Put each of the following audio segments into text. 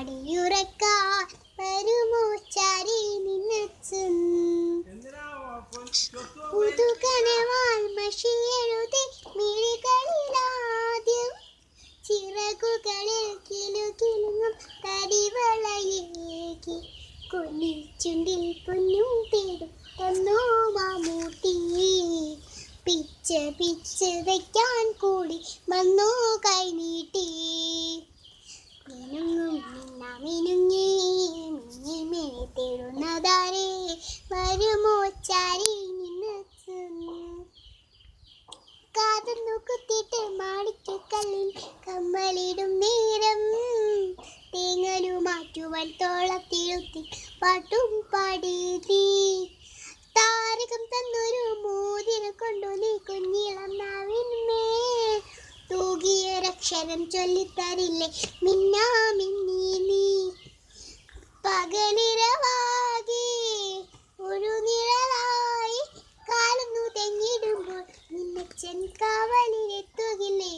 പാടിയുറക്കാൻ വരുമോ ചാരി നിന്നച്ചും പുതുകനവാൽ മഷിയെഴുതി മിഴികളിലാദ്യം ചിറകുകളിൽ കിലുകിലുങ്ങും തടിവളയേകി കൊല്ലിച്ചുണ്ടിൽ പൊന്നും തേടും തന്നോ മാമൂട്ടി പിച്ച് വയ്ക്കാൻ കൂടി വന്നോ കൈനീട്ടി മിനുങ്ങും മിന്നുങ്ങി മിന്നി തേടുന്നതാരേ വരുമോ ചാരി നിന്ന് കാതൊന്നു കുത്തിയിട്ട് മാണിക്കല്ലിൽ കമ്മലിടും നേരം തേങ്ങലു മാറ്റുവാൻ തോളത്തിരുത്തി പാട്ടും പാടി നീ താരകം തന്നൊരു മോതിരം കൊണ്ടു നീ കുഞ്ഞിളം നാവിന്മേൽ തൂകിയൊരക്ഷരം ചൊല്ലിത്തരില്ലേ മിന്നാ മിന്നി നീ പകലിരവാകെ ഒരു നിഴലായി കാലൊന്നു തെങ്ങിടുമ്പോൾ നിന്നച്ചൻ കാവലിലെത്തുകില്ലേ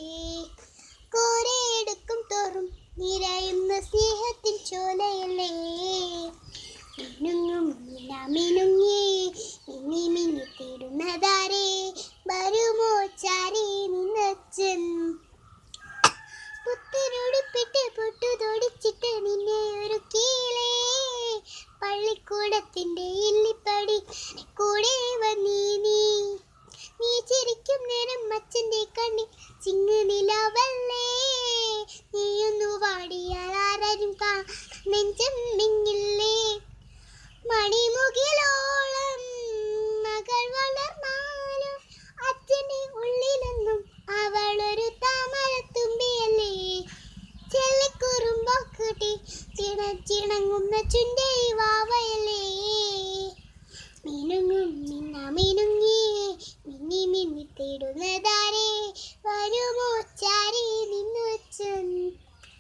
കോരയെടുക്കും തോറും നിറയുന്ന സ്നേഹത്തിൻ ചോലയല്ലേ മിനുങ്ങും മിനുങ്ങി മിന്നി മിന്നി തേടുന്നതാരേ വരുമോ ചാരി നിന്നച്ചൻ പുത്തനുടുപ്പിട്ട് പൊട്ടു തൊടിച്ചിട്ട് നിന്നെ ഒരു കീഴേ പള്ളിക്കൂടത്തിന്റെ ഇല്ലിപ്പടി കൂടെ വന്നീ നീ ചിരിക്കും നേരം അച്ഛൻ്റെ കണ്ണി ചിങ്ങ നിലവല്ലേ നീയൊന്നു വാടിയാൽ ആരും നെഞ്ചം മിങ്ങില്ലേ മണിമുകിലോളം മകൾ വളർന്നാലും അച്ഛനെ ഉള്ളിലെന്നും അവളൊരു താമരത്തുമ്പിയല്ലേ ചെല്ലിക്കുറുമ്പൊക്കുട്ടി ചിണങ്ങുന്ന ചുണ്ടേ